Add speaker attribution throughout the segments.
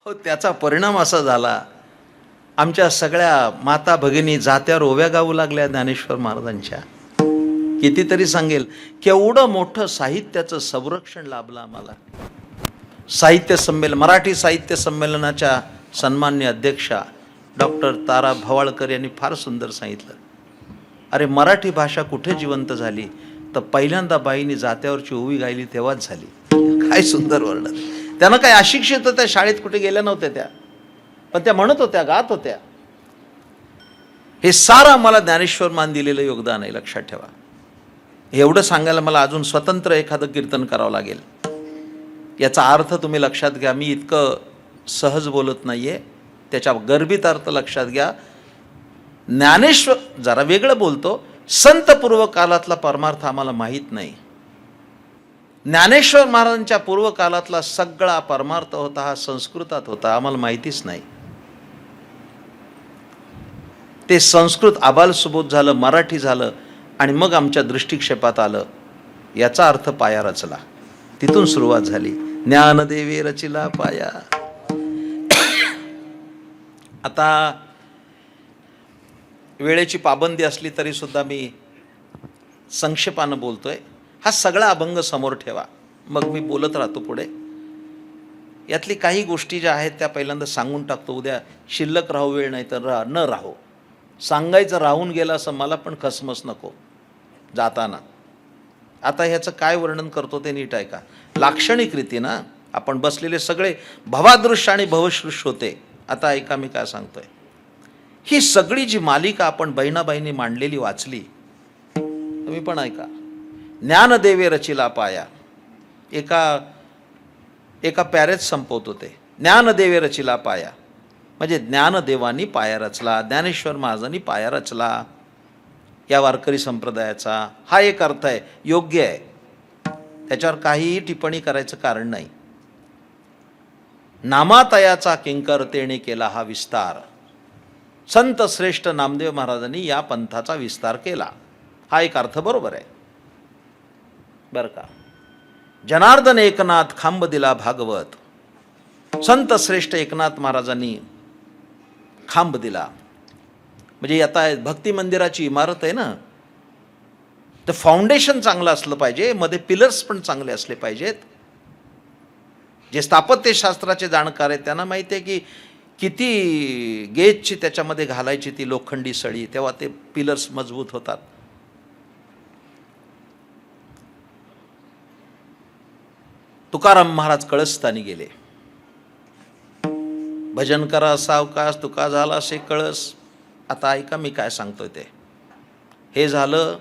Speaker 1: हो, त्याचा परिणाम असा झाला, आमच्या सगळ्या माता भगिनी जात्यावर ओव्या गाऊ लागल्या ज्ञानेश्वर महाराजांच्या. कितीतरी सांगेल, केवढं मोठं साहित्याचं संरक्षण लाभलं आम्हाला. साहित्य संमेलन, मराठी साहित्य संमेलनाच्या सन्माननीय अध्यक्षा डॉक्टर तारा भवाळकर यांनी फार सुंदर सांगितलं, अरे मराठी भाषा कुठे जिवंत झाली तर पहिल्यांदा बाईंनी जात्यावरची ओवी गायली तेव्हाच झाली. काय सुंदर वर्णन. त्यांना काय अशिक्षित होत्या, शाळेत कुठे गेल्या नव्हत्या त्या, पण त्या म्हणत होत्या, गात होत्या. हे सारं मला ज्ञानेश्वर मान दिलेलं योगदान आहे, लक्षात ठेवा. एवढं सांगायला मला अजून स्वतंत्र एखादं कीर्तन करावं लागेल. याचा अर्थ तुम्ही लक्षात घ्या, मी इतकं सहज बोलत नाहीये, त्याच्या गर्भित अर्थ लक्षात घ्या. ज्ञानेश्वर जरा वेगळं बोलतो, संतपूर्व कालातला परमार्थ आम्हाला माहीत नाही. ज्ञानेश्वर महाराजांच्या पूर्व कालातला सगळा परमार्थ होता हा संस्कृतात होता, आम्हाला माहितीच नाही. ते संस्कृत आबालसुबोध झालं, मराठी झालं आणि मग आमच्या दृष्टिक्षेपात आलं. याचा अर्थ पाया रचला, तिथून सुरुवात झाली. ज्ञानदेवे रचिला पाया. आता वेळेची पाबंदी असली तरी सुद्धा मी संक्षेपानं बोलतोय. हा सगळा अभंग समोर ठेवा, मग मी बोलत राहतो पुढे. यातली काही गोष्टी ज्या आहेत त्या पहिल्यांदा सांगून टाकतो. उद्या शिल्लक राहू वेळ नाही तर न राहो. सांगायचं राहून गेलं असं मला पण खसमस नको जाताना. आता ह्याचं काय वर्णन करतो ते नीट ऐका. लाक्षणिक रीतीनं आपण बसलेले सगळे भवादृश्य आणि भवश्रुष्य होते. आता ऐका मी काय सांगतोय. ही सगळी जी मालिका आपण बहिणाबाईंनी मांडलेली वाचली, तुम्ही पण ऐका. ज्ञानदेवे रचिला पाया, एका पॅरेत संपवत होते. ज्ञानदेवे रचिला पाया म्हणजे ज्ञानदेवानी पाया रचला, ज्ञानेश्वर महाराजांनी पाया रचला या वारकरी संप्रदायाचा. हा एक अर्थ आहे, योग्य आहे, त्याच्यावर काहीही टिप्पणी करायचं कारण नाही. नामातयाचा किंकरतेने केला हा विस्तार. संत श्रेष्ठ नामदेव महाराजांनी या पंथाचा विस्तार केला, हा एक अर्थ बरोबर आहे बरं का. जनार्दन एकनाथ खांब दिला भागवत. संत श्रेष्ठ एकनाथ महाराजांनी खांब दिला. म्हणजे आता भक्ती मंदिराची इमारत आहे ना, तर फाउंडेशन चांगलं असलं पाहिजे, मध्ये पिलर्स पण चांगले असले पाहिजेत. जे स्थापत्यशास्त्राचे जाणकार आहेत त्यांना माहिती आहे की किती गेजची त्याच्यामध्ये घालायची ती लोखंडी सळी, तेव्हा ते पिलर्स मजबूत होतात. तुकाराम महाराज कळसस्थानी गेले. भजन करा सावकाश, तुका झाला असे कळस. आता ऐका मी काय सांगतोय ते. हे झालं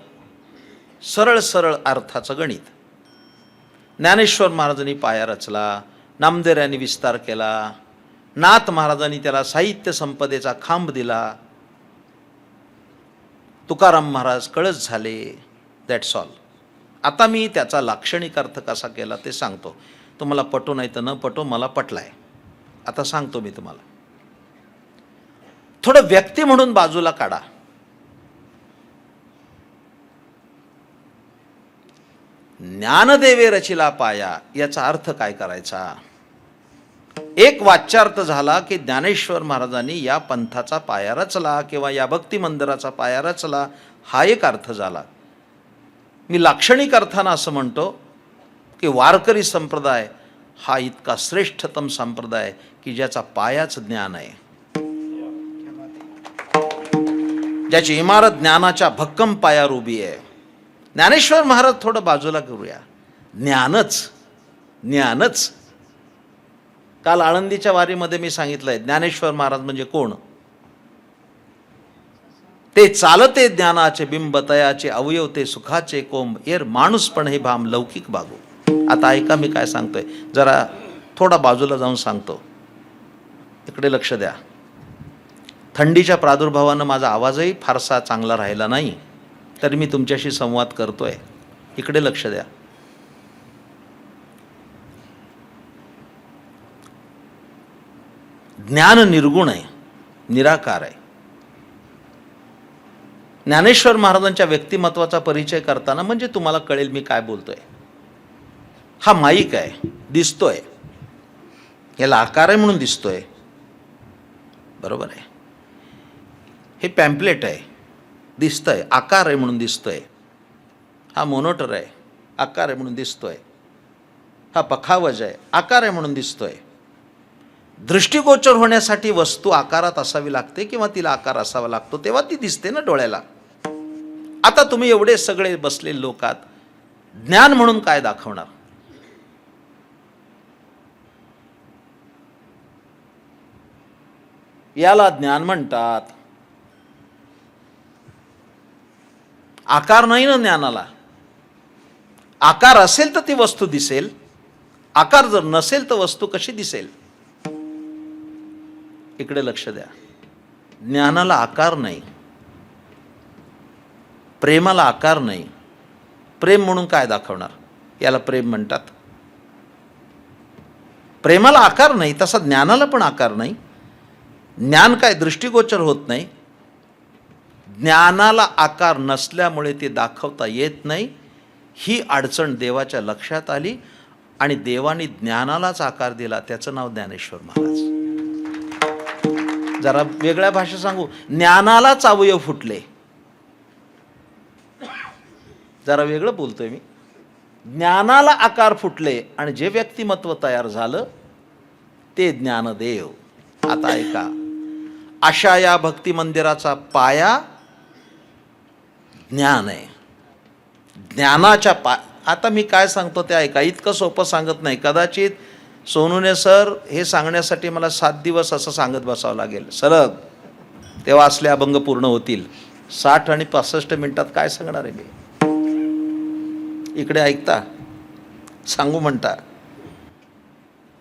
Speaker 1: सरळ सरळ अर्थाचं गणित. ज्ञानेश्वर महाराजांनी पाया रचला, नामदेवांनी विस्तार केला, नाथ महाराजांनी त्याला साहित्य संपदेचा खांब दिला, तुकाराम महाराज कळस झाले. That's all. आता मी त्याचा लाक्षणिक अर्थ कसा केला ते सांगतो. तुम्हाला पटो नाही तर न पटो, मला पटलाय. आता सांगतो मी तुम्हाला. थोडं व्यक्ती म्हणून बाजूला काढा. ज्ञानदेवे रचिला पाया याचा अर्थ काय करायचा. एक वाच्यार्थ झाला की ज्ञानेश्वर महाराजांनी या पंथाचा पाया रचला किंवा या भक्ती मंदिराचा पाया रचला, हा एक अर्थ झाला. मी लाक्षणिक अर्थानं असं म्हणतो की वारकरी संप्रदाय हा इतका श्रेष्ठतम संप्रदाय की ज्याचा पायाच ज्ञान आहे, ज्याची इमारत ज्ञानाच्या भक्कम पायावर उभी आहे. ज्ञानेश्वर महाराज थोडं बाजूला करूया. ज्ञानच काल आळंदीच्या वारीमध्ये मी सांगितलंय, ज्ञानेश्वर महाराज म्हणजे कोण. ते चालते ज्ञानाचे बिंब, तयाचे अवयव ते सुखाचे कोंब, एर माणूस पण हे भाम लौकिक बागू. आता ऐका मी काय सांगतोय, जरा थोडा बाजूला जाऊन सांगतो. इकडे लक्ष द्या. थंडीच्या प्रादुर्भावानं माझा आवाजही फारसा चांगला राहिला नाही, तरी मी तुमच्याशी संवाद करतोय. इकडे लक्ष द्या. ज्ञान निर्गुण आहे, निराकार आहे. ज्ञानेश्वर महाराजांच्या व्यक्तिमत्वाचा परिचय करताना म्हणजे तुम्हाला कळेल मी काय बोलतोय. हा माईक आहे, दिसतोय. याला आकार आहे म्हणून दिसतोय, बरोबर आहे. हे पॅम्पलेट आहे, दिसतंय, आकार आहे म्हणून दिसतोय. हा मोनोटर आहे, आकार आहे म्हणून दिसतोय. हा पखावज आहे, आकार आहे म्हणून दिसतोय. दृष्टिगोचर होण्यासाठी वस्तू आकारात असावी लागते किंवा तिला आकार असावा लागतो, तेव्हा ती दिसते ना डोळ्याला. आता तुम्ही एवढे सगळे बसलेले लोक आहात, ज्ञान म्हणून काय दाखवणार? याला ज्ञान म्हणतात. आकार नाही ना ज्ञानाला. आकार असेल तर ती वस्तू दिसेल, आकार जर नसेल तर वस्तू कशी दिसेल? इकडे लक्ष द्या. ज्ञानाला आकार नाही, प्रेमाला आकार नाही. प्रेम म्हणून काय दाखवणार? याला प्रेम म्हणतात. प्रेमाला आकार नाही, तसा ज्ञानाला पण आकार नाही. ज्ञान काय दृष्टिगोचर होत नाही. ज्ञानाला आकार नसल्यामुळे ते दाखवता येत नाही. ही अडचण देवाच्या लक्षात आली आणि देवाने ज्ञानालाच आकार दिला. त्याचं नाव ज्ञानेश्वर महाराज. जरा वेगळ्या भाषेत सांगू, ज्ञानालाच अवयव फुटले. जरा वेगळं बोलतोय मी. ज्ञानाला आकार फुटले आणि जे व्यक्तिमत्व तयार झालं ते ज्ञानदेव. आता ऐका, अशा या भक्ती मंदिराचा पाया ज्ञान आहे. ज्ञानाच्या आता मी काय सांगतो ते ऐका. इतकं सोपं सांगत नाही. कदाचित सोनूने सर हे सांगण्यासाठी मला 7 दिवस असं सांगत बसावं लागेल सलग, तेव्हा असले अभंग पूर्ण होतील. 60 आणि 65 मिनिटात काय सांगणार आहे मी? इकडे ऐकता, सांगू म्हणता.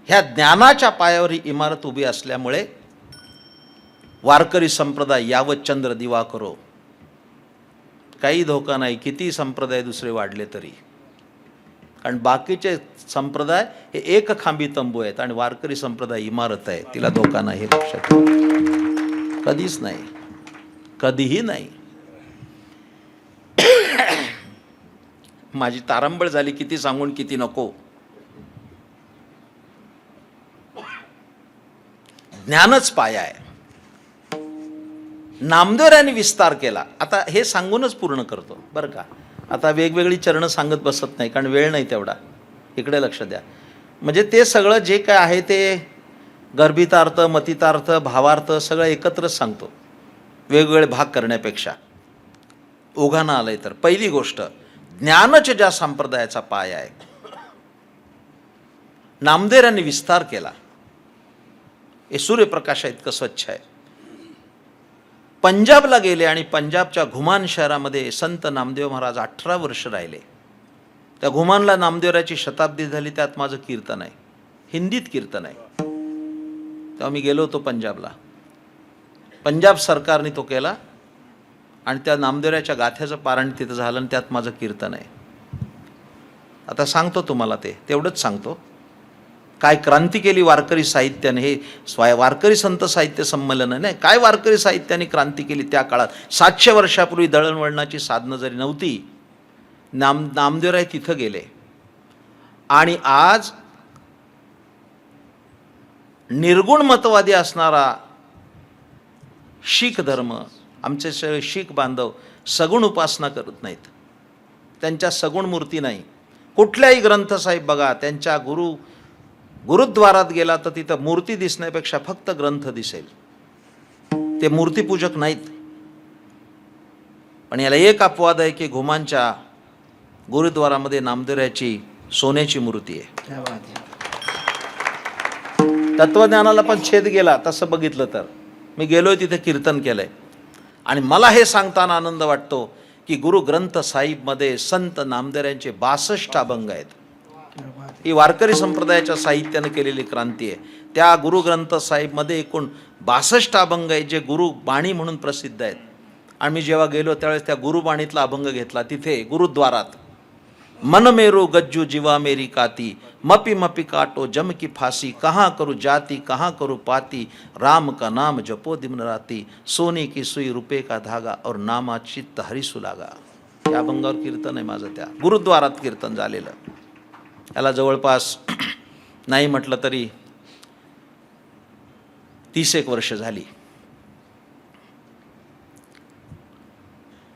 Speaker 1: ह्या ज्ञानाच्या पायावर ही इमारत उभी असल्यामुळे वारकरी संप्रदाय यावत चंद्र दिवा करो, काही धोका नाही. किती संप्रदाय दुसरे वाढले तरी, कारण बाकीचे संप्रदाय हे एक खांबी तंबू आहेत आणि वारकरी संप्रदाय इमारत आहे, तिला धोका नाही. हे लक्षात ठेवा. कधीच नाही, कधीही नाही. माझी तारंबळ झाली, किती सांगून किती नको. ज्ञानच पाया आहे. नामदेवरायांनी विस्तार केला. आता हे सांगूनच पूर्ण करतो बरं का. आता वेगवेगळी चरणं सांगत बसत नाही, कारण वेळ नाही तेवढा. इकडे लक्ष द्या. म्हणजे ते सगळं जे काय आहे ते गर्भितार्थ, मतितार्थ, भावार्थ सगळं एकत्रच सांगतो, वेगवेगळे भाग करण्यापेक्षा. ओघानं आलंय तर पहिली गोष्ट, ज्ञानच ज्या संप्रदायाचा पाया आहे. नामदेवरायांनी विस्तार केला. हे सूर्यप्रकाशा इतकं स्वच्छ आहे. पंजाबला गेले आणि पंजाबच्या घुमान शहरामध्ये संत नामदेव महाराज 18 वर्ष राहिले. त्या घुमानला नामदेवराची शताब्दी झाली. त्यात माझं कीर्तन आहे, हिंदीत कीर्तन आहे. तेव्हा मी गेलो होतो पंजाबला. पंजाब सरकारने तो केला आणि त्या नामदेवराच्या गाथ्याचं पारायण तिथं झालं आणि त्यात माझं कीर्तन आहे. आता सांगतो तुम्हाला, ते तेवढंच सांगतो. काय क्रांती केली वारकरी साहित्याने. हे वारकरी संत साहित्य संमेलन नाही, काय वारकरी साहित्याने क्रांती केली त्या काळात. 700 वर्षापूर्वी दळणवळणाची साधनं जरी नव्हती, नामदेवराय तिथं गेले आणि आज निर्गुण मतवादी असणारा शीख धर्म, आमचे शीख बांधव सगुण उपासना करत नाहीत. त्यांच्या सगुण मूर्ती नाही. कुठल्याही ग्रंथ साहेब बघा, त्यांच्या गुरुद्वारात गेला तर तिथं मूर्ती दिसण्यापेक्षा फक्त ग्रंथ दिसेल. ते मूर्तीपूजक नाहीत. पण याला एक अपवाद आहे की घुमानच्या गुरुद्वारामध्ये नामदेवराची सोन्याची मूर्ती आहे. तत्वज्ञानाला पण छेद गेला तसं बघितलं तर. मी गेलोय तिथे कीर्तन केलंय आणि मला हे सांगताना आनंद वाटतो की गुरु ग्रंथ साहिबमध्ये संत नामदेवरायांचे 62 अभंग आहेत. ही वारकरी संप्रदायाच्या साहित्याने केलेली क्रांती आहे. त्या गुरु ग्रंथ साहिबमध्ये एकूण 62 अभंग आहेत जे गुरुबाणी म्हणून प्रसिद्ध आहेत. आणि मी जेव्हा गेलो त्यावेळेस त्या गुरुबाणीतला अभंग घेतला. तिथे गुरुद्वारात, मन मेरो गज्जू जीवा मेरी काती, मपी मपी काटो जम की फांसी, कहाँ करूँ जाती कहाँ करूँ पाती, राम का नाम जपो दिन राती, सोने की सुई रुपये का धागा और नामा चित्त हरी सुलागा. या अभंगावर कीर्तन आहे माझं. त्या गुरुद्वारात कीर्तन झालेलं. याला जवळपास नाही म्हटलं तरी 30 वर्ष झाली.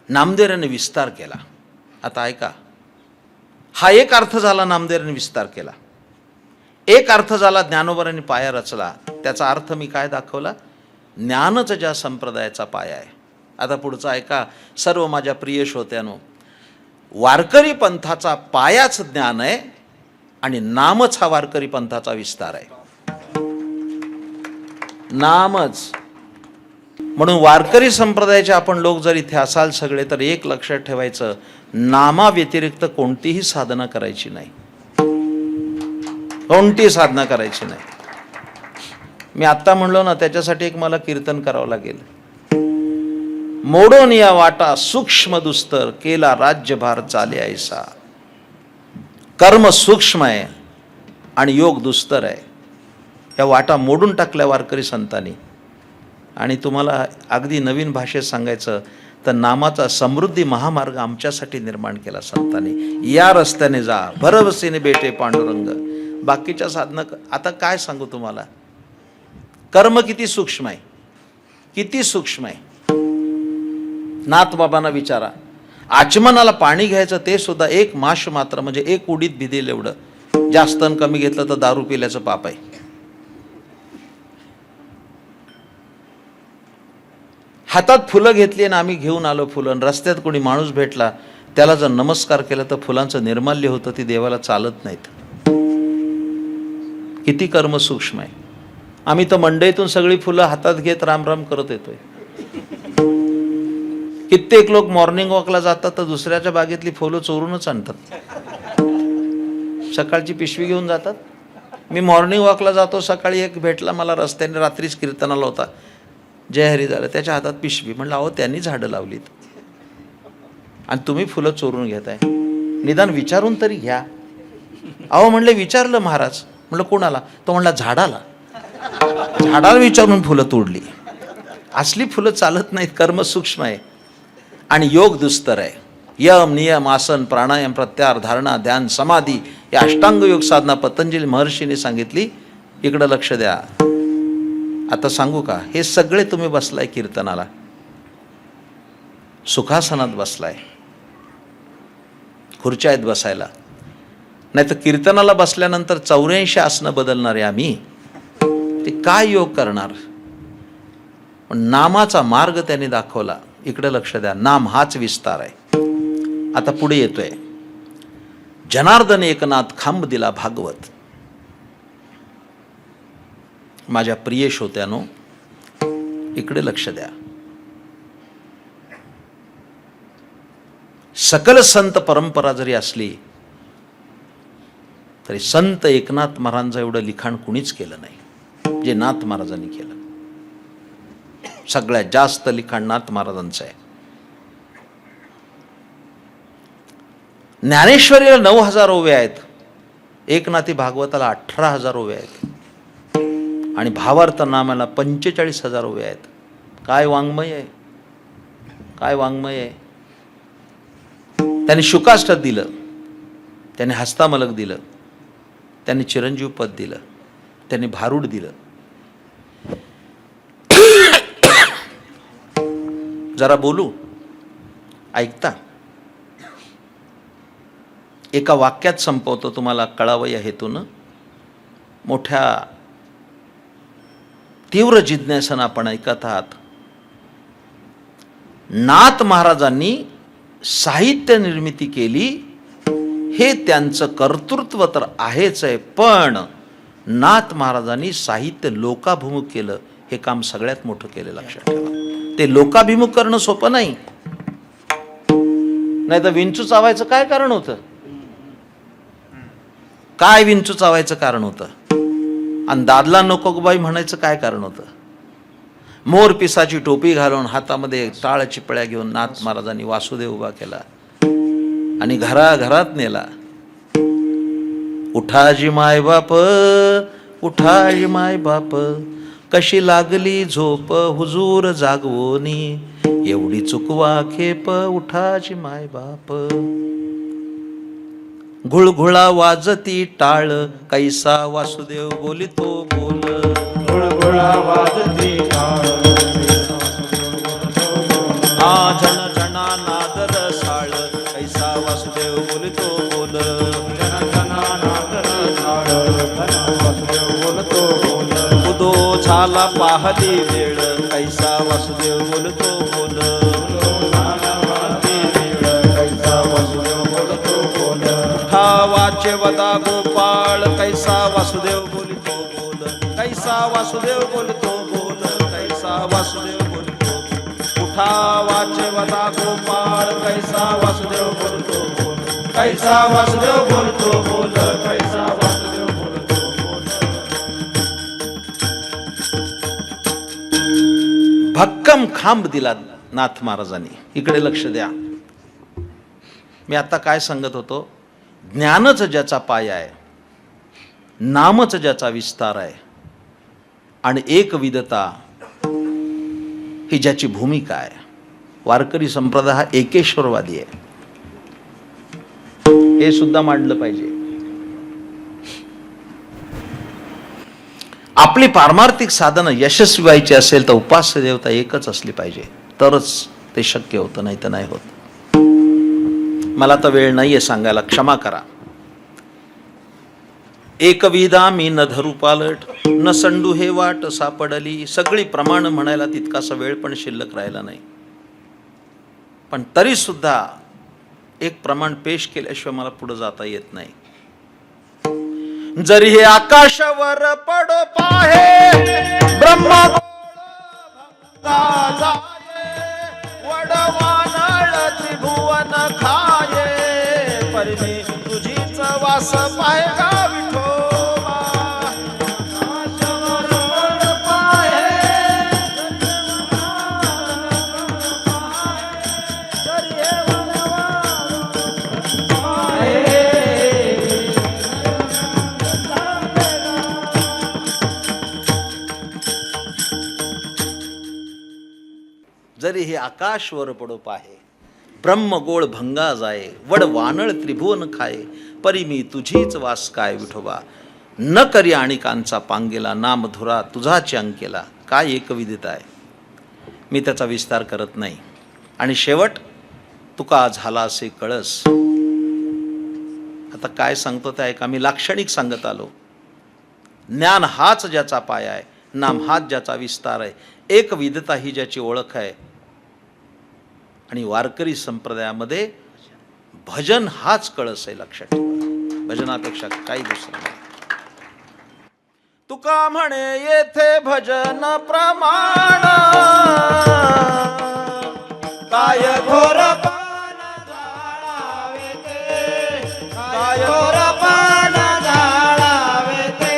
Speaker 1: नामदेवाने विस्तार केला. आता ऐका, हा एक अर्थ झाला नामदेवाने विस्तार केला. एक अर्थ झाला ज्ञानोबांनी पाया रचला. त्याचा अर्थ मी काय दाखवला? ज्ञानच ज्या संप्रदायाचा पाया आहे. आता पुढचा ऐका सर्व माझ्या प्रिय श्रोत्यानो, वारकरी पंथाचा पायाच ज्ञान आहे आणि नामच हा वारकरी पंथाचा विस्तार आहे. नामच. म्हणून वारकरी संप्रदायाचे आपण लोक जर इथे असाल सगळे, तर एक लक्षात ठेवायचं, नामाव्यतिरिक्त कोणतीही साधना करायची नाही. कोणतीही साधना करायची नाही. मी आत्ता म्हणलो ना, त्याच्यासाठी एक मला कीर्तन करावं लागेल. मोडून या वाटा सूक्ष्म दुस्तर, केला राज्यभार चाले ऐसा. कर्म सूक्ष्म आहे आणि योग दुस्तर आहे. या वाटा मोडून टाकल्या वारकरी संतांनी. आणि तुम्हाला अगदी नवीन भाषेत सांगायचं तर नामाचा समृद्धी महामार्ग आमच्यासाठी निर्माण केला संतांनी. या रस्त्याने जा, भरवसेने भेटे पांडुरंग. बाकीच्या साधना आता काय सांगू तुम्हाला. कर्म किती सूक्ष्म आहे, किती सूक्ष्म आहे. नाथ बाबांना विचारा, आचमनाला पाणी घ्यायचं ते सुद्धा एक माश मात्र, म्हणजे एक उडीत भिदेल एवढं. जास्त कमी घेतलं तर दारू पिल्याचं पाप आहे. हातात फुलं घेतली आणि आम्ही घेऊन आलो फुलं, रस्त्यात कोणी माणूस भेटला त्याला जर नमस्कार केला तर फुलांचं निर्माल्य होतं, ती देवाला चालत नाहीत. किती कर्म सूक्ष्म आहे. आम्ही तर मंडईतून सगळी फुलं हातात घेत राम राम करत येतोय. कित्येक लोक मॉर्निंग वॉकला जातात तर दुसऱ्याच्या बागेतली फुलं चोरूनच आणतात. सकाळची पिशवी घेऊन जातात. मी मॉर्निंग वॉकला जातो सकाळी, एक भेटला मला रस्त्याने, रात्रीच कीर्तनाला होता, जय हरी झालं, त्याच्या हातात पिशवी. म्हणलं अहो त्यांनी झाडं लावलीत आणि तुम्ही फुलं चोरून घेताय, निदान विचारून तरी घ्या. अहो म्हणले विचारलं महाराज. म्हणलं कोणाला? तो म्हणला झाडाला. झाडाला विचारून फुलं तोडली. असली फुलं चालत नाहीत. कर्म सूक्ष्म आहे आणि योग दुस्तर आहे. यम नियम आसन प्राणायाम प्रत्याहार धारणा ध्यान समाधी या अष्टांग योग साधना पतंजली महर्षीने सांगितली. इकडं लक्ष द्या. आता सांगू का, हे सगळे तुम्ही बसलाय कीर्तनाला, सुखासनात बसलाय, खुर्च्या आहेत बसायला. नाही तर कीर्तनाला बसल्यानंतर 84 आसनं बदलणारे आम्ही, ते काय योग करणार. पण नामाचा मार्ग त्यांनी दाखवला. इकडे लक्ष द्या. नाम हाच विस्तार आहे. आता पुढे येतोय, जनार्दन एकनाथ खांब दिला भागवत. माझ्या प्रिय श्रोत्यानो, इकडे लक्ष द्या. सकल संत परंपरा जरी असली तरी संत एकनाथ महाराजांचं एवढं लिखाण कुणीच केलं नाही जे नाथ महाराजांनी केलं. सगळ्यात जास्त लिखाण नाथ महाराजांचं आहे. ज्ञानेश्वरीला 9,000 ओव्या आहेत. एकनाथी भागवताला 18,000 ओव्या आहेत. आणि भावार्थ नामाला 45,000 ओव्या आहेत. काय वाङ्मय आहे, काय वाङ्मय आहे. त्यांनी शुकाष्टक दिलं, त्यांनी हस्तामलक दिलं, त्यांनी चिरंजीव पद दिलं, त्यांनी भारूड दिलं. जरा बोलू, ऐकता. एका वाक्यात संपवतो, तुम्हाला कळावं या हेतूनं. मोठ्या तीव्र जिज्ञासेनं आपण ऐकत आहात. नाथ महाराजांनी साहित्य निर्मिती केली, हे त्यांचं कर्तृत्व तर आहेच आहे, पण नाथ महाराजांनी साहित्य लोकाभिमुख केलं, हे काम सगळ्यात मोठं केलं. लक्षात ठेवा. ते लोकाभिमुख करणं सोपं नाही. नाही तर विंचू चावायचं काय कारण होतं? काय विंचू चावायचं कारण होतं? आणि दादला नको बाई म्हणायचं काय कारण होतं? मोर पिसाची टोपी घालून हातामध्ये टाळ चिपळ्या घेऊन नाथ महाराजांनी वासुदेव उभा केला आणि घराघरात नेला. उठाजी माय बाप, उठाजी माय बाप, कशी लागली झोप हुजूर जागवोनी, एवढी चुकवा खेप उठाजी माय बाप. घुळघुळा वाजती टाळ, कैसा वासुदेव बोलितो बोल. घुळघुळा वाजती झाला पाहली वेळ कैसा वासुदेव बोलतो बोल उठावाचे वदा गोपाळ कैसा वासुदेव बोलतो बोल कैसा वासुदेव बोलतो बोल कैसा वासुदेव बोलतो उठावाचे वदा गोपाळ कैसा वासुदेव बोलतो बोल कैसा वासुदेव बोलतो बोल कैसा वासुदेव बोलतो बोल. भक्कम खांब दिला नाथ महाराजांनी. इकडे लक्ष द्या. मी आता काय सांगत होतो, ज्ञानच ज्याचा पाया आहे, नामच ज्याचा विस्तार आहे आणि एकविधता ही ज्याची भूमिका आहे. वारकरी संप्रदाय हा एकेश्वरवादी आहे, हे सुद्धा मांडलं पाहिजे. आपली पारमार्थिक साधनं यशस्वी व्हायची असेल तर उपास्य देवता एकच असली पाहिजे, तरच ते शक्य होतं, नाही तर नाही होत. मला तर वेळ नाहीये सांगायला, क्षमा करा. एकविधा मी न धरू पालट, न संडू हे वाट सापडली. सगळी प्रमाण म्हणायला तितकासा वेळ पण शिल्लक राहिला नाही. पण तरी सुद्धा एक प्रमाण पेश केल्याशिवाय मला पुढे जाता येत नाही. जरी हे आकाशावर पडो पाहे ब्रह्मा वडवानळ त्रिभुवन खाये परिणी तुझीच वास पाहे का विठोबा. जरी हे आकाश वर पडो पाहे ब्रह्म गोळ भंगा जाये वड वानळ त्रिभुवन खाये परी मी तुझीच वास काय विठोबा. न करी आणिकांचा पांगेला नामधुरा तुझाची अंकेला. काय एकविदित आहे, मी त्याचा विस्तार करत नाही. आणि शेवट तुका झाला असे कळस. आता काय सांगतो ते ऐका. मी लाक्षणिक सांगत आलो. ज्ञान हाच ज्याचा पाया आहे, नाम हाच ज्याचा विस्तार आहे, एकविधता ही ज्याची ओळख आहे. आणि वारकरी संप्रदायामध्ये भजन हाच कळस आहे, लक्षात ठेवा. भजनापेक्षा काही दुसरं नाही. तुका म्हणे येथे भजन प्रमाण काय घोर पान जाळावे ते, काय घोर पान जाळावे ते.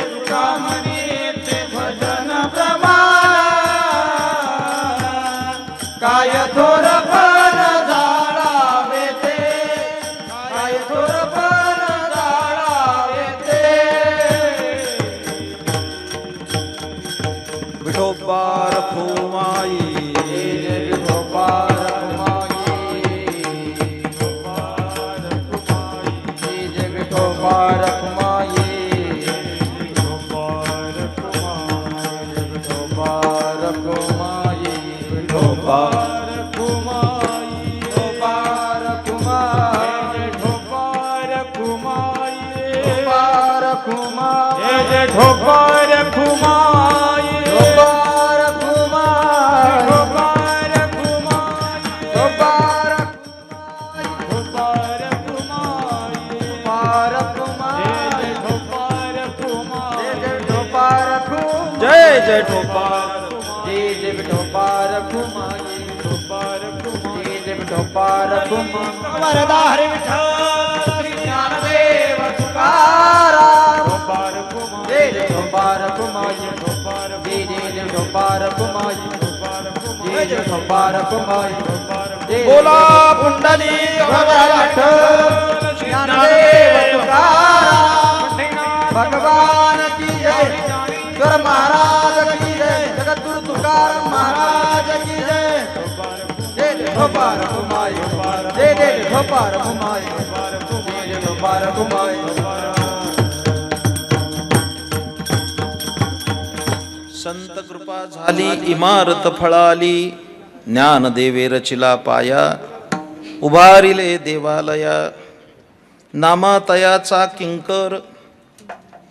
Speaker 1: तुका म्हणे येथे भजन प्रमाण काय थोर पान जाळावे ते, काय थोर पान जाळावे ते. विठोबा रखुमाई विठोबा रखुमाई विठोबा रखुमाई विठोबा रखुमाई विठोबा जय जय ठोपा जय जय ठोपा रखुमाई ठोपा रखुमाई जय जय ठोपा रखुमाई वरदा हरि विठ्ठल श्री ज्ञानदेव तुकाराम ठोपा रखुमाई जय जय ठोपा रखुमाई ठोपा जय जय ठोपा रखुमाई ठोपा जय जय ठोपा रखुमाई बोला पुंडली भगवान श्री ज्ञानदेव तुकाराम भगवान की जय महाराज की जय जगद्गुरु तुकाराम महाराज की जय. जय जय ठोपा रखुमाई जय जय ठोपा रखुमाई जय जय ठोपा रखुमाई. संत कृपा झाली इमारत फळाली ज्ञानदेवे रचिला पाया उभारिले देवालया नामातयाचा किंकर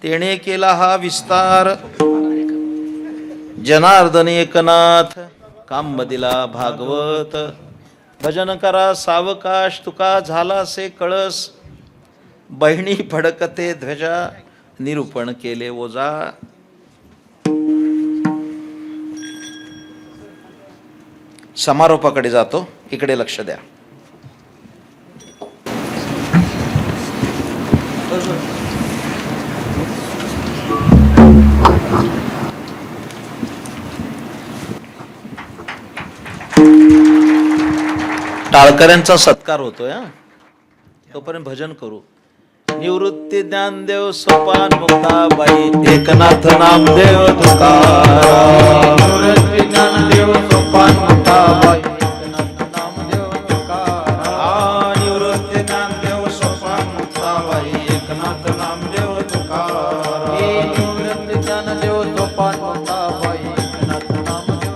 Speaker 1: तेणे केला हा विस्तार जनार्दन एकनाथ काम मदिला भागवत, भजन करा सावकाश तुका झाला से कळस, बहिणी फडकते ध्वजा निरूपण केले ओजा. समारोपाकडे जातो, इकडे लक्ष द्या. टाळकऱ्यांचा सत्कार होतोय हा, तोपर्यंत भजन करू. निवृत्ती ज्ञानदेव सोपान मुक्ताबाई, एकनाथ नामदेव तुकाराम. निवृत्ती ज्ञानदेव सोपान मुक्ताबाई, एकनाथ नामदेव तुकाराम. निवृत्ती ज्ञानदेव सोपान मुक्ताबाई, एकनाथ नामदेव तुकाराम. निवृत्ती ज्ञानदेव सोपान मुक्ताबाई, एकनाथ नामदेव.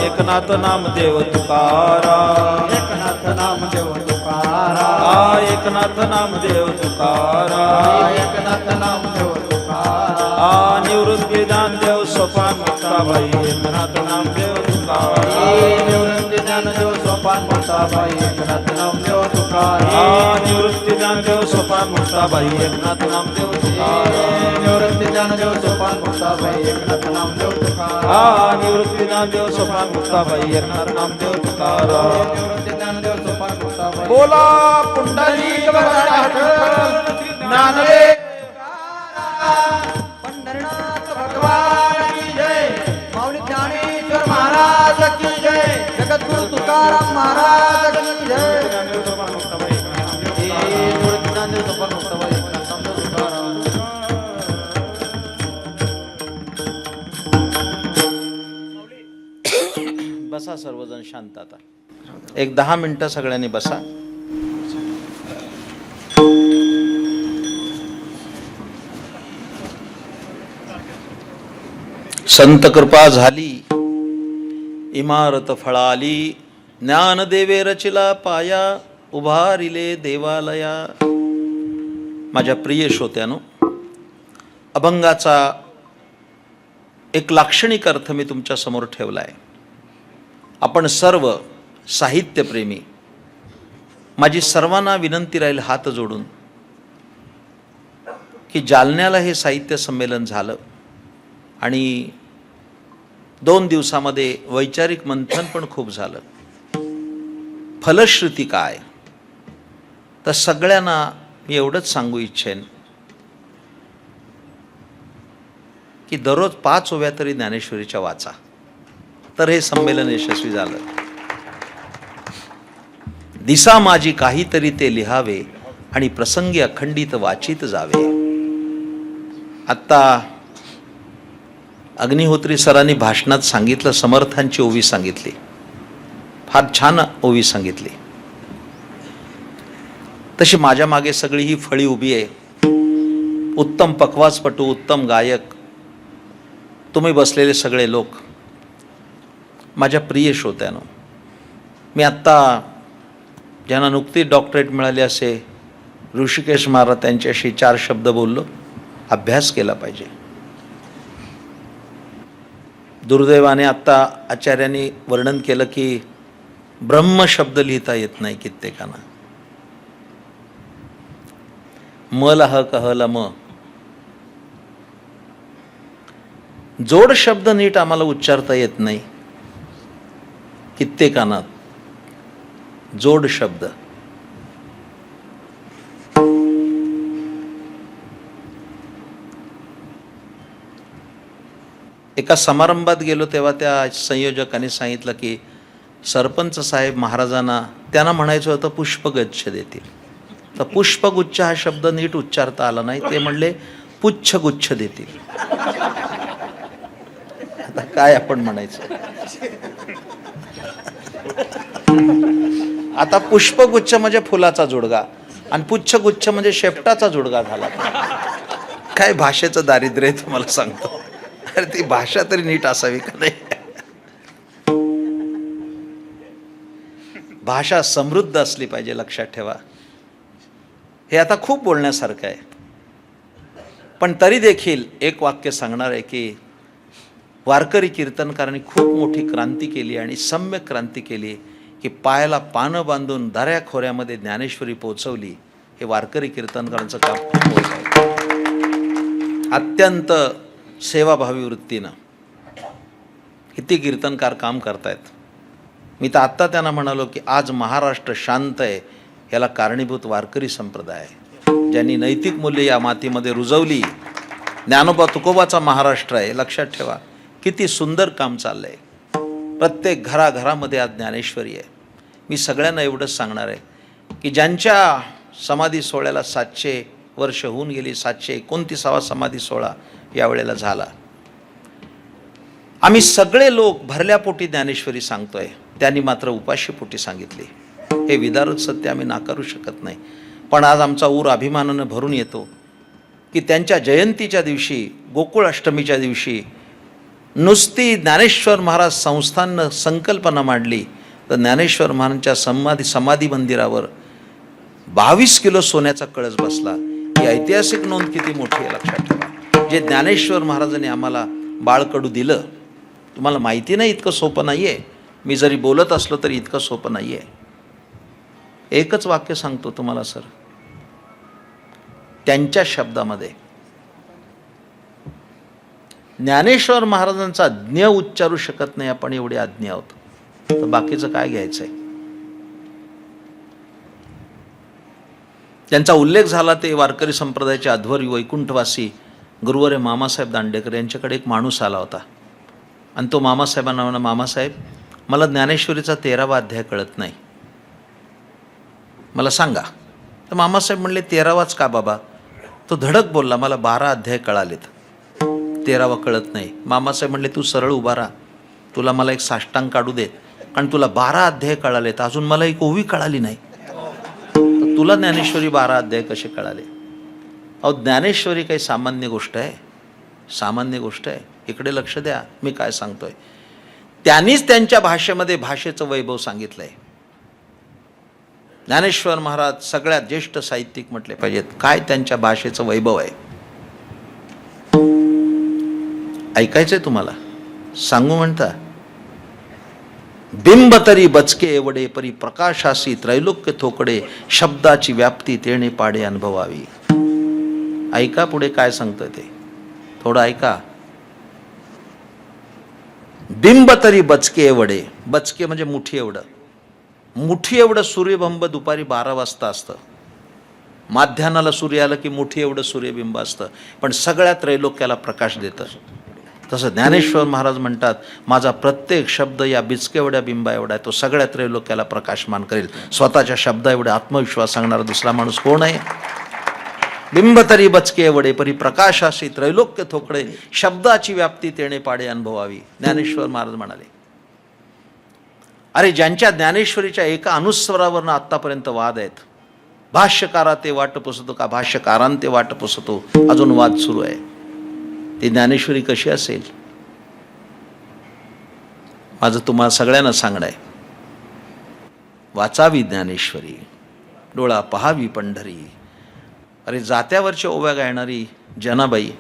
Speaker 1: एकनाथ नामदेव तुकाराम. एकनाथ नामदेव तुकाराम. एकनाथ नामदेव तुकाराम. एकनाथ नामदेव तुकाराम. निवृत्ती ज्ञानदेव सोपान मुक्ताबाई, एकनाथ नामदेव तुकाराम. निवृत्ती ज्ञानदेव सोपान मुक्ताबाई, एकनाथ नामदेव तुकाराम. निवृत्ती ज्ञानदेव सोपान मुक्ताबाई, एकनाथ नामदेव तुकाराम. निवृत्ती ज्ञानदेव सोपान मुक्ताबाई, एकनाथ नामदेव तुकाराम. निवृत्ती ज्ञानदेव सोपान मुक्ताबाई, एकनाथ नामदेव तुकाराम. निवृत्ती ज्ञानदेव सोपान मुक्ताबाई. बोला पुंडलिक ज्ञानदेव
Speaker 2: पंढरनाथ भगवान की जय. माऊली ज्ञानेश्वर महाराज की जय. जगद्गुरु तुकाराम महाराज की जय. ज्ञानदेव सोपान मुक्ताबाई, ज्ञानदेव सोपान मुक्ताबाई, नामदेव तुकाराम.
Speaker 1: बसा सर्वजण शांत. आता एक 10 मिनिटं सगळ्यांनी बसा. संत कृपा झाली इमारत फळाली, ज्ञानदेवे रचिला पाया, उभारिले देवालया. माझ्या प्रिय श्रोत्यानो, अभंगाचा एक लाक्षणिक अर्थ मी तुमच्या समोर ठेवला आहे. आपण सर्व साहित्यप्रेमी, माझी सर्वांना विनंती राहील हात जोडून की जालन्याला हे साहित्य संमेलन झालं आणि 2 दिवसामध्ये वैचारिक मंथन पण खूप झालं. फलश्रुती काय, तर सगळ्यांना मी एवढंच सांगू इच्छेन की दररोज 5 ओव्या तरी ज्ञानेश्वरीच्या वाचा, तर हे संमेलन यशस्वी झालं. दिसा माझी काहीतरी ते लिहावे आणि प्रसंगी अखंडित वाचित जावे. आत्ता अग्निहोत्री सरांनी भाषणात सांगितलं, समर्थांची ओवी सांगितली, फार छान ओवी सांगितली. तशी माझ्या मागे सगळी ही फळी उभी आहे. उत्तम पखवाजपटू, उत्तम गायक, तुम्ही बसलेले सगळे लोक. माझ्या प्रिय श्रोत्यानो, मी आत्ता ज्यांना नुकतीच डॉक्टरेट मिळाली असे ऋषिकेश महाराज त्यांच्याशी 4 शब्द बोललो. अभ्यास केला पाहिजे. दुर्दैवाने आत्ता आचार्यांनी वर्णन केलं की ब्रह्म शब्द लिहिता येत नाही कित्येकांना. म लह कहल म, जोड शब्द नीट आम्हाला उच्चारता येत नाही कित्येकांना. जोड शब्द एका समारंभात गेलो तेव्हा त्या संयोजकांनी सांगितलं की सरपंच साहेब महाराजांना त्यांना म्हणायचं होतं पुष्पगुच्छ देतील, तर पुष्पगुच्छ हा शब्द नीट उच्चारता आला नाही, ते म्हणले पुच्छगुच्छ देतील. आता काय आपण म्हणायचं. आता पुष्पगुच्छ म्हणजे फुलाचा जोडगा आणि पुच्छगुच्छ म्हणजे शेपटाचा जोडगा झाला. काय भाषेचं दारिद्र्य आहे तुम्हाला सांगतो. अरे ती भाषा तरी नीट असावी का नाही. भाषा समृद्ध असली पाहिजे, लक्षात ठेवा. हे आता खूप बोलण्यासारखं आहे, पण तरी देखील एक वाक्य सांगणार आहे की वारकरी कीर्तनकारांनी खूप मोठी क्रांती केली आणि सम्यक क्रांती केली की पायाला पानं बांधून दऱ्याखोऱ्यामध्ये ज्ञानेश्वरी पोहोचवली. हे वारकरी कीर्तनकारांचं काम खूप मोठं आहे. अत्यंत सेवाभावी वृत्तीनं किती कीर्तनकार काम करतायत. मी तर आत्ता त्यांना म्हणालो की आज महाराष्ट्र शांत आहे याला कारणीभूत वारकरी संप्रदाय आहे, ज्यांनी नैतिक मूल्ये या मातीमध्ये रुजवली. ज्ञानोबा तुकोबाचा महाराष्ट्र आहे. लक्षात ठेवा किती सुंदर काम चाललं आहे. प्रत्येक घराघरामध्ये आज ज्ञानेश्वरी आहे. मी सगळ्यांना एवढंच सांगणार आहे की ज्यांच्या समाधी सोहळ्याला 700 वर्ष होऊन गेली, 729वा समाधी सोहळा यावेळेला झाला. आम्ही सगळे लोक भरल्यापोटी ज्ञानेश्वरी सांगतोय, त्यांनी मात्र उपाशीपोटी सांगितली. हे विदारक सत्य आम्ही नाकारू शकत नाही. पण आज आमचा ऊर अभिमानानं भरून येतो की त्यांच्या जयंतीच्या दिवशी, गोकुळ अष्टमीच्या दिवशी नुसती ज्ञानेश्वर महाराज संस्थाननं संकल्पना मांडली तर ज्ञानेश्वर महाराजांच्या समाधी मंदिरावर 22 किलो सोन्याचा कळस बसला. ही ऐतिहासिक नोंद किती मोठी आहे लक्षात ठेवा. जे ज्ञानेश्वर महाराजांनी आम्हाला बाळकडू दिलं, तुम्हाला माहिती नाही इतकं सोपं नाही आहे. मी जरी बोलत असलो तरी इतकं सोपं नाही आहे. एकच वाक्य सांगतो तुम्हाला सर, त्यांच्या शब्दामध्ये ज्ञानेश्वर महाराजांचा ज्ञ उच्चारू शकत नाही आपण, एवढे अज्ञ आहोत, तर बाकीचं काय घ्यायचंय. त्यांचा उल्लेख झाला ते वारकरी संप्रदायाचे अध्वरी वैकुंठवासी गुरुवर्य मामासाहेब दांडेकर यांच्याकडे एक माणूस आला होता आणि तो मामासाहेबांना म्हणा, मामासाहेब मला ज्ञानेश्वरीचा 13वा अध्याय कळत नाही, मला सांगा. तर मामासाहेब म्हणले 13वाच का बाबा. तो धडक बोलला, मला 12 अध्याय कळालेत, 13वा कळत नाही. मामासाहेब म्हणले तू सरळ उभा राहा, तुला मला एक साष्टांग काढू देत, कारण तुला 12 अध्याय कळालेत, अजून मला एक ओवी कळाली नाही, तर तुला ज्ञानेश्वरी 12 अध्याय कसे कळाले. अहो ज्ञानेश्वरी काही सामान्य गोष्ट आहे, सामान्य गोष्ट आहे. इकडे लक्ष द्या मी काय सांगतोय. त्यांनीच त्यांच्या भाषेमध्ये भाषेचं वैभव सांगितलंय. ज्ञानेश्वर महाराज सगळ्यात ज्येष्ठ साहित्यिक म्हटले पाहिजेत. काय त्यांच्या भाषेचं वैभव आहे ऐकायचंय तुम्हाला, सांगू म्हणता. बिंब तरी बचके एवढे परी प्रकाशासी त्रैलोक्य थोकडे, शब्दाची व्याप्ती तेणे पाडे अनुभवावी. ऐका पुढे काय सांगतोय ते, थोडं ऐका. बिंब तरी बचके एवढे, बचके म्हणजे मुठी एवढं, मुठी एवढं सूर्यबिंब दुपारी 12 वाजता असतं. माध्यान्हाला सूर्य आलं की मुठी एवढं सूर्यबिंब असतं, पण सगळ्या त्रैलोक्याला प्रकाश देतं. तसं ज्ञानेश्वर महाराज म्हणतात, माझा प्रत्येक शब्द या बिचकेवढ्या बिंबा एवढा आहे, तो सगळ्या त्रैलोक्याला प्रकाशमान करेल. स्वतःच्या शब्दा एवढा आत्मविश्वास सांगणारा दुसरा माणूस कोण आहे. बिंब तरी बचके एवढे परी प्रकाशाशी त्रैलोक्य थोकडे, शब्दाची व्याप्ती तेणे पाडे अनुभवावी. ज्ञानेश्वर महाराज म्हणाले. अरे ज्यांच्या ज्ञानेश्वरीच्या एका अनुस्वरावरनं आत्तापर्यंत वाद आहेत, भाष्यकारा ते वाट पुसतो का भाष्यकारां ते वाट पुसतो, अजून वाद सुरू आहे. ती ज्ञानेश्वरी कशी असेल. माझं तुम्हाला सगळ्यांना सांगणं आहे, वाचावी ज्ञानेश्वरी, डोळा पहावी पंढरी. अरे जात्यावरच्या ओव्या गायणारी जनाबाई,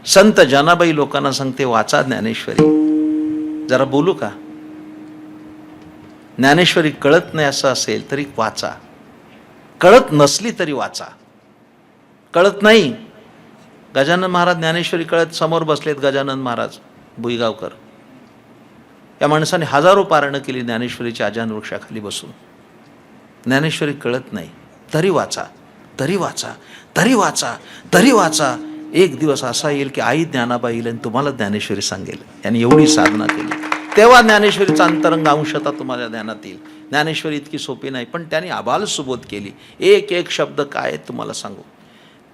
Speaker 1: संत जनाबाई लोकांना सांगते वाचा ज्ञानेश्वरी. जरा बोलू का. ज्ञानेश्वरी कळत नाही असं असेल तरी वाचा, कळत नसली तरी वाचा. कळत नाही, गजानन महाराज ज्ञानेश्वरी कळत समोर बसलेत. गजानन महाराज भुईगावकर, या माणसाने हजारो पारणं केली ज्ञानेश्वरीच्या अजान वृक्षाखाली बसून. ज्ञानेश्वरी कळत नाही तरी वाचा, तरी वाचा, तरी वाचा, तरी वाचा. एक दिवस असा येईल की आई ज्ञानाबाई येईल आणि तुम्हाला ज्ञानेश्वरी सांगेल, यांनी एवढी साधना केली. तेव्हा ज्ञानेश्वरीचा अंतरंग अंशतः तुम्हाला ध्यानात येईल. ज्ञानेश्वरी इतकी सोपी नाही, पण त्यांनी आबाल सुबोध केली. एक एक शब्द काय आहेत तुम्हाला सांगू.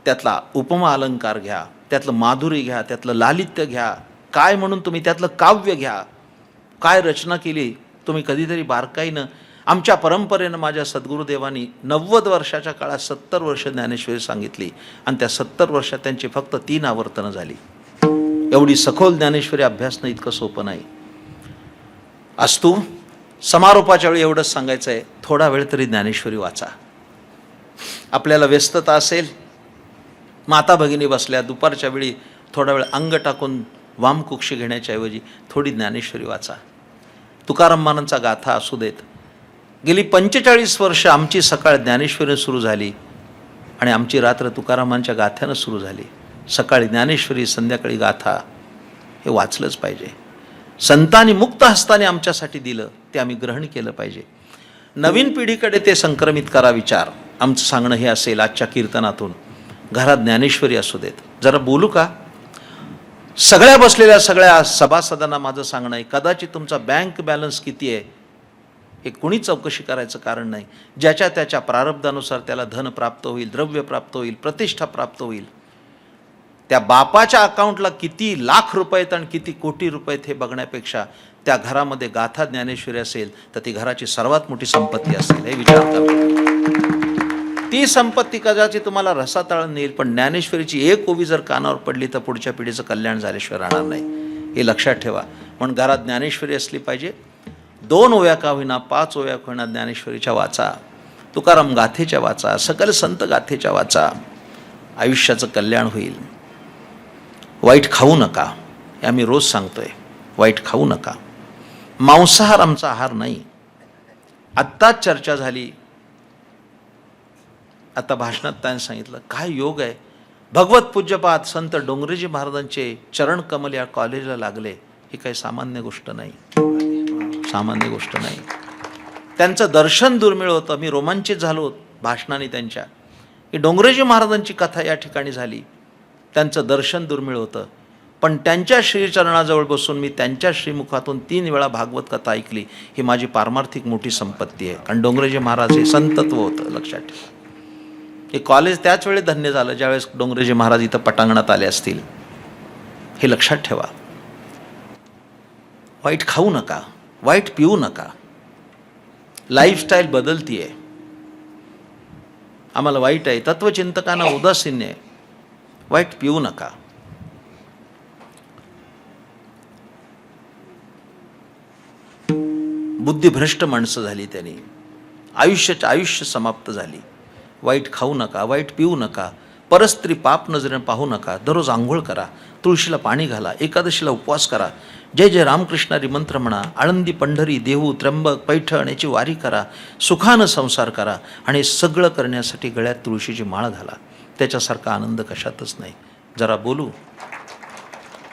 Speaker 1: त्यातला उपमा अलंकार घ्या, त्यातलं माधुरी घ्या, त्यातलं लालित्य घ्या, काय म्हणून तुम्ही त्यातलं काव्य घ्या, काय रचना केली तुम्ही. कधीतरी बारकाईनं आमच्या परंपरेनं माझ्या सद्गुरुदेवांनी 90 वर्षाच्या काळात 70 वर्ष ज्ञानेश्वरी सांगितली आणि त्या 70 वर्षात त्यांची फक्त 3 आवर्तनं झाली. एवढी सखोल ज्ञानेश्वरी अभ्यासणं इतकं सोपं नाही. असतो समारोपाच्या वेळी एवढंच सांगायचं आहे, थोडा वेळ तरी ज्ञानेश्वरी वाचा. आपल्याला व्यस्तता असेल, माता भगिनी बसल्या, दुपारच्या वेळी थोडा वेळ अंग टाकून वामकुक्षी घेण्याच्या ऐवजी थोडी ज्ञानेश्वरी वाचा. तुकाराम महाराजांचा गाथा असू देत. गेली 45 वर्ष आमची सकाळ ज्ञानेश्वरी सुरू झाली आणि आमची रात्र तुकारामांच्या गाथ्यानं सुरू झाली. सकाळी ज्ञानेश्वरी, संध्याकाळी गाथा. हे वाचलंच पाहिजे. संतांनी मुक्त हस्ताने आमच्यासाठी दिलं, ते आम्ही ग्रहण केलं पाहिजे. नवीन पिढीकडे ते संक्रमित करा विचार. आमचं सांगणं हे असेल आजच्या कीर्तनातून. घरात ज्ञानेश्वरी असू देत. जरा बोलू का? सगळ्या बसलेल्या सगळ्या सभासदांना माझं सांगणं आहे, कदाचित तुमचा बँक बॅलन्स किती आहे हे कुणी चौकशी करायचं कारण नाही. ज्याच्या त्याच्या प्रारब्धानुसार त्याला धन प्राप्त होईल, द्रव्य प्राप्त होईल, प्रतिष्ठा प्राप्त होईल. त्या बापाच्या अकाउंटला किती लाख रुपये आहेत आणि किती कोटी रुपये आहेत हे बघण्यापेक्षा त्या घरामध्ये गाथा ज्ञानेश्वरी असेल तर ती घराची सर्वात मोठी संपत्ती असेल, हे विचार करा. ती संपत्ती कदाचित तुम्हाला रसातळाला नेईल, पण ज्ञानेश्वरीची एक ओवी जर कानावर पडली तर पुढच्या पिढीचं कल्याण झाल्याशिवाय राहणार नाही, हे लक्षात ठेवा. म्हणून घरात ज्ञानेश्वरी असली पाहिजे. 2 ओव्या का होईना, 5 ओव्या का होईना ज्ञानेश्वरीच्या वाचा, तुकाराम गाथेच्या वाचा, सकल संत गाथेच्या वाचा. आयुष्याचं कल्याण होईल. वाईट खाऊ नका, हे आम्ही रोज सांगतोय. वाईट खाऊ नका. मांसाहार आमचा आहार नाही. आत्ताच चर्चा झाली, आता भाषणात त्याने सांगितलं काय योग आहे. भगवत पूज्यपाद संत डोंगरेजी महाराजांचे चरण कमल या कॉलेजला लागले, ही काही सामान्य गोष्ट नाही, सामान्य गोष्ट नाही. त्यांचं दर्शन दुर्मिळ होतं. मी रोमांचित झालो भाषणाने त्यांच्या, की डोंगरेजी महाराजांची कथा या ठिकाणी झाली. त्यांचं दर्शन दुर्मिळ होतं, पण त्यांच्या श्रीचरणाजवळ बसून मी त्यांच्या श्रीमुखातून 3 वेळा भागवत कथा ऐकली. ही माझी पारमार्थिक मोठी संपत्ती आहे. कारण डोंगरेजी महाराज हे संतत्व होतं, लक्षात ठेवा. हे कॉलेज त्याच वेळी धन्य झालं ज्यावेळेस डोंगरेजी महाराज इथं पटांगणात आले असतील, हे लक्षात ठेवा. वाईट खाऊ नका, वाईट पिऊ नका. लाईफस्टाईल बदलतीये. आम्हाला वाईट आहे, तत्वचिंतकांना उदासीन्य आहे. वाईट पिऊ नका. बुद्धिभ्रष्ट माणसं झाली त्यांनी. आयुष्य समाप्त झाली. वाईट खाऊ नका, वाईट पिऊ नका. परस्त्री पाप नजरेनं पाहू नका. दररोज आंघोळ करा, तुळशीला पाणी घाला, एकादशीला उपवास करा, जय जय रामकृष्णारी मंत्र म्हणा, आळंदी पंढरी देहू त्र्यंबक पैठण याची वारी करा, सुखानं संसार करा. आणि सगळं करण्यासाठी गळ्यात तुळशीची माळ घाला. त्याच्यासारखा आनंद कशातच नाही. जरा बोलू.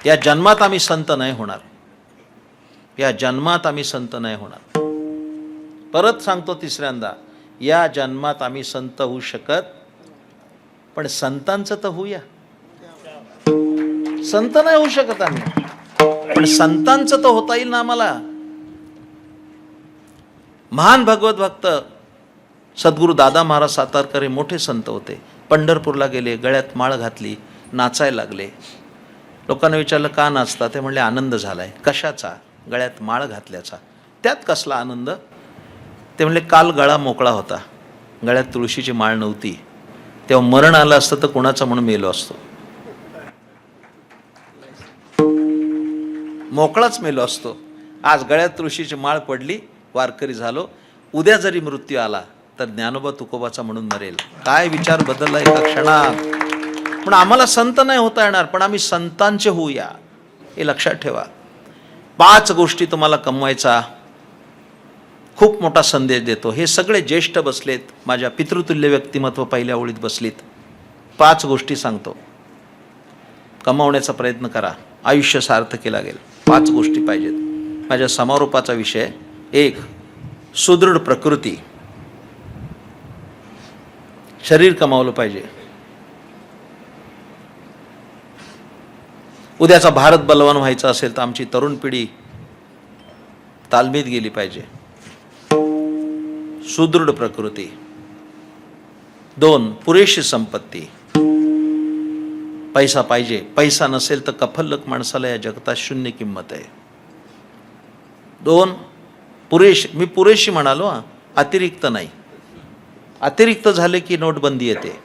Speaker 1: या जन्मात आम्ही संत नाही होणार. या जन्मात आम्ही संत नाही होणार. परत सांगतो तिसऱ्यांदा, या जन्मात आम्ही संत होऊ शकत, पण संतांचं तर होऊया. संत नाही होऊ शकत आम्ही, पण संतांचं तर होता येईल ना आम्हाला. महान भगवत भक्त सद्गुरू दादा महाराज सातारकर हे मोठे संत होते. पंढरपूरला गेले, गळ्यात माळ घातली, नाचायला लागले. लोकांना विचारलं का नाचता? ते म्हणले आनंद झालाय. कशाचा? गळ्यात माळ घातल्याचा. त्यात कसला आनंद? ते म्हणले काल गळा मोकळा होता, गळ्यात तुळशीची माळ नव्हती, तेव्हा मरण आलं असतं तर कुणाचा म्हणून मेलो असतो. मोकळाच मेलो असतो. आज गळ्यात तुळशीची माळ पडली, वारकरी झालो. उद्या जरी मृत्यू आला तर ज्ञानोबा तुकोबाचा म्हणून मरेल. काय विचार बदलला एका क्षणात. पण आम्हाला संत नाही होता येणार, पण आम्ही संतांचे होऊया, हे लक्षात ठेवा. 5 गोष्टी तुम्हाला कमवायचा खूप मोठा संदेश देतो. हे सगळे ज्येष्ठ बसलेत, माझ्या पितृतुल्य व्यक्तिमत्व पहिल्या ओळीत बसलीत. 5 गोष्टी सांगतो, कमावण्याचा प्रयत्न करा, आयुष्य सार्थकी लागेल. 5 गोष्टी पाहिजेत. माझ्या समारोपाचा विषय 1, सुदृढ प्रकृती. शरीर कमावलं पाहिजे. उद्याचा भारत बलवान व्हायचा असेल तर आमची तरुण पिढी तालमीत गेली पाहिजे. सुदृढ प्रकृती. 2, पुरेशी संपत्ती. पैसा पाहिजे. पैसा नसेल तर कफल्लक माणसाला या जगतात शून्य किंमत आहे. 2, पुरेशी. मी पुरेशी म्हणालो, अतिरिक्त नाही. अतिरिक्त झाले की नोटबंदी येते.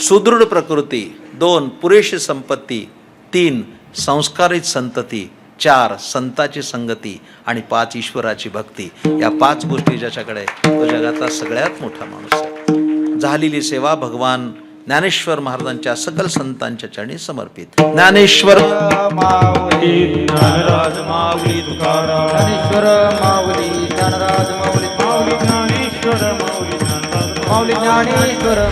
Speaker 1: सुदृढ प्रकृती. 2, पुरेशी संपत्ती. 3, संस्कारित संतती. 4, संताची संगती. आणि 5, ईश्वराची भक्ती. या 5 गोष्टी ज्याच्याकडे तो जगातला सगळ्यात मोठा माणूस आहे. झालेली सेवा भगवान ज्ञानेश्वर महाराजांच्या सकल संतांच्या चरणी समर्पित. ज्ञानेश्वर
Speaker 2: माऊली ज्ञानराज माऊली तुकाराम ज्ञानेश्वर माऊली ज्ञानराज माऊली माऊली ज्ञानेश्वर माऊली ज्ञानराज माऊली ज्ञानेश्वर